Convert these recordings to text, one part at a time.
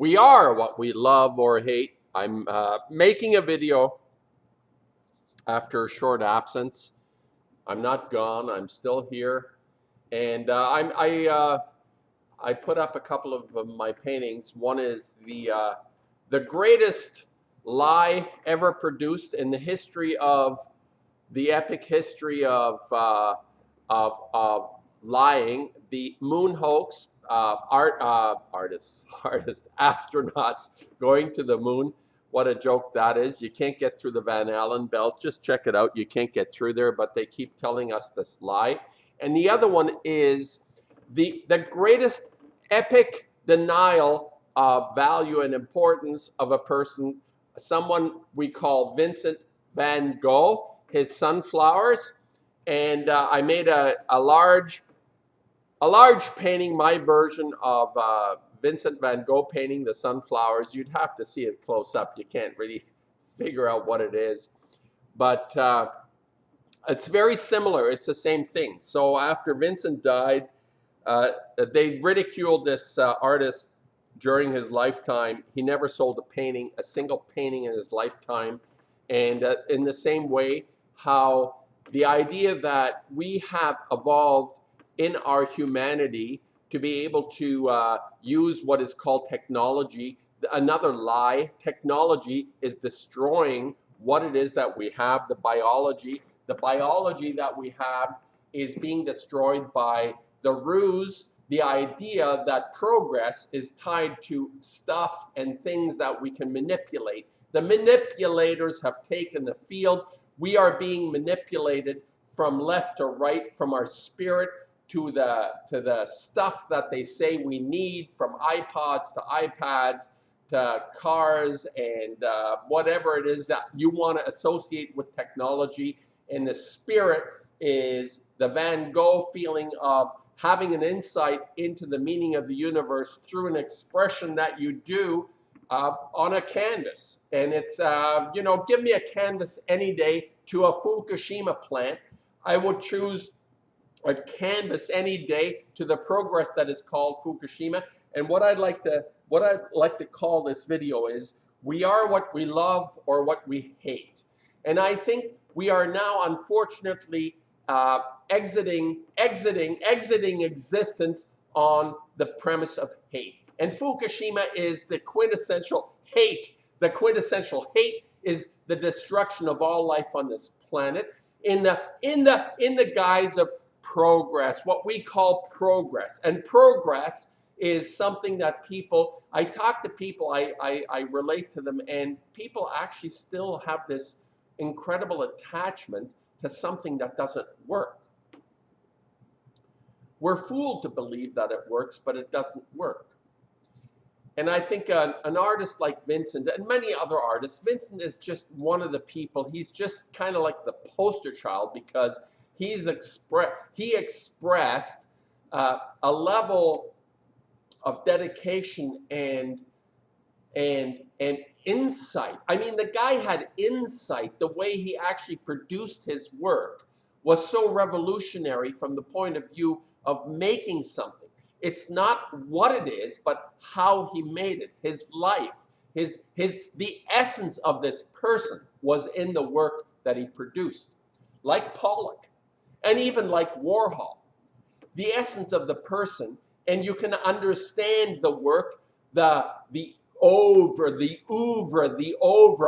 We are what we love or hate. I'm making a video after a short absence. I'm not gone. I'm still here, and I put up a couple of my paintings. One is the greatest lie ever produced in the history of the epic history of lying, the moon hoax, astronauts going to the moon. What a joke that is. You can't get through the Van Allen belt. Just check it out. You can't get through there, but they keep telling us this lie. And the other one is the greatest epic denial of value and importance of a person, someone we call Vincent van Gogh, his sunflowers. And I made a large painting, my version of Vincent van Gogh painting the sunflowers. You'd have to see it close up. You can't really figure out what it is. But it's very similar. It's the same thing. So after Vincent died, they ridiculed this artist during his lifetime. He never sold a painting, a single painting in his lifetime. And in the same way, how the idea that we have evolved in our humanity to be able to use what is called technology. Another lie, technology is destroying what it is that we have, the biology. The biology that we have is being destroyed by the ruse, the idea that progress is tied to stuff and things that we can manipulate. The manipulators have taken the field. We are being manipulated from left to right, from our spirit to the stuff that they say we need, from iPods to iPads to cars and whatever it is that you want to associate with technology. And the spirit is the Van Gogh feeling of having an insight into the meaning of the universe through an expression that you do on a canvas. And it's, you know, give me a canvas any day to a Fukushima plant. I would choose a canvas any day to the progress that is called Fukushima. And what I'd like to call this video is, we are what we love or what we hate. And I think we are now, unfortunately, exiting existence on the premise of hate. And Fukushima is the quintessential hate. The quintessential hate is the destruction of all life on this planet in the guise of progress, what we call progress. And progress is something that people, I talk to people, I relate to them, and people actually still have this incredible attachment to something that doesn't work. We're fooled to believe that it works, but it doesn't work. And I think an artist like Vincent and many other artists, Vincent is just one of the people. He's just kind of like the poster child, because he expressed a level of dedication and insight. I mean, the guy had insight. The way he actually produced his work was so revolutionary from the point of view of making something. It's not what it is, but how he made it. His life, the essence of this person was in the work that he produced. Like Pollock, and even like Warhol. The essence of the person, and you can understand the work, the oeuvre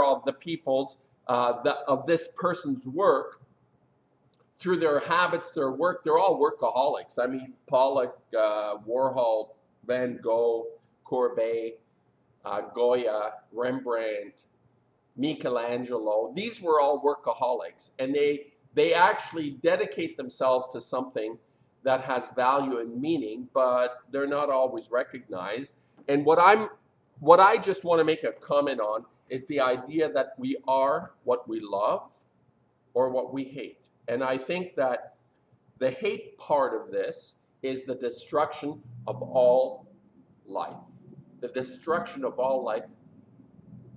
of the people's, of this person's work, through their habits, their work. They're all workaholics. I mean, Pollock, Warhol, Van Gogh, Courbet, Goya, Rembrandt, Michelangelo. These were all workaholics, and they actually dedicate themselves to something that has value and meaning, but they're not always recognized. And what I just want to make a comment on is the idea that we are what we love or what we hate. And I think that the hate part of this is the destruction of all life. The destruction of all life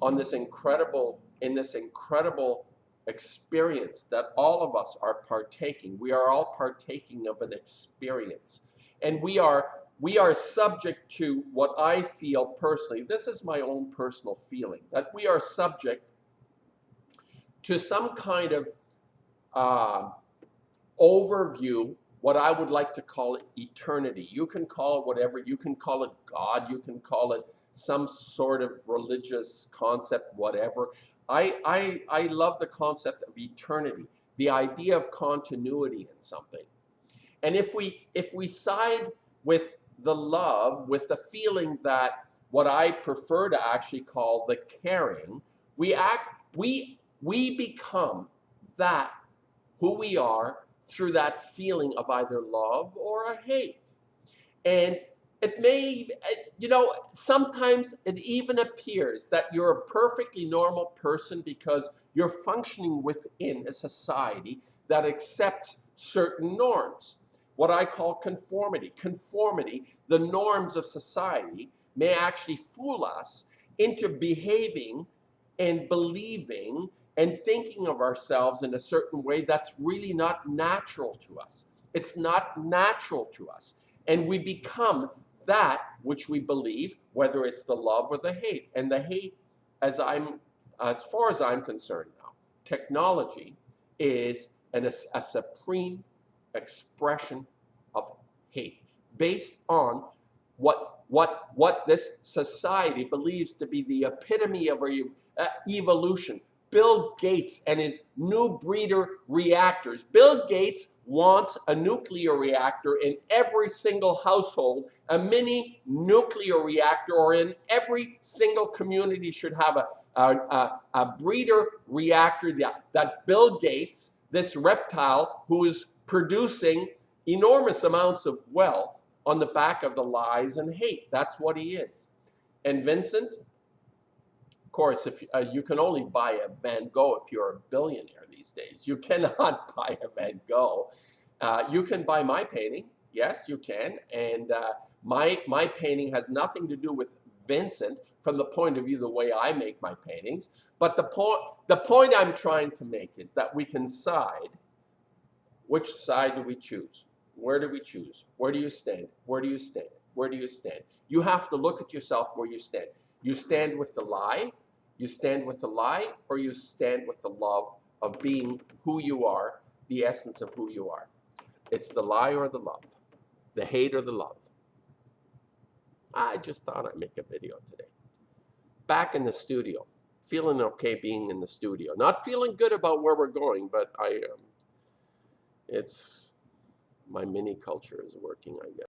on this incredible experience that all of us are partaking. We are all partaking of an experience. And we are we are subject to what I feel personally. This is my own personal feeling, that we are subject to some kind of overview, what I would like to call it eternity. You can call it whatever, you can call it God, you can call it some sort of religious concept, whatever. I love the concept of eternity, the idea of continuity in something. And if we side with the love, with the feeling that what I prefer to actually call the caring, we become that who we are through that feeling of either love or a hate. And it may, sometimes it even appears that you're a perfectly normal person because you're functioning within a society that accepts certain norms. What I call conformity. Conformity, the norms of society, may actually fool us into behaving and believing and thinking of ourselves in a certain way that's really not natural to us. It's not natural to us. And we become that which we believe, whether it's the love or the hate. And the hate, as far as I'm concerned now, technology is a supreme expression of hate based on what this society believes to be the epitome of evolution. Bill Gates and his new breeder reactors. Bill Gates wants a nuclear reactor in every single household, a mini nuclear reactor, or in every single community should have a breeder reactor that Bill Gates, this reptile who is producing enormous amounts of wealth on the back of the lies and hate. That's what he is. And Vincent, of course, if you can only buy a Van Gogh if you're a billionaire these days. You cannot buy a Van Gogh. You can buy my painting. Yes, you can. And my painting has nothing to do with Vincent from the point of view the way I make my paintings. But the point I'm trying to make is that we can side. Which side do we choose? Where do we choose? Where do you stand? Where do you stand? Where do you stand? You have to look at yourself where you stand. You stand with the lie, you stand with the lie, or you stand with the love of being who you are, the essence of who you are. It's the lie or the love, the hate or the love. I just thought I'd make a video today. Back in the studio, feeling okay being in the studio. Not feeling good about where we're going, but it's my mini culture is working, I guess.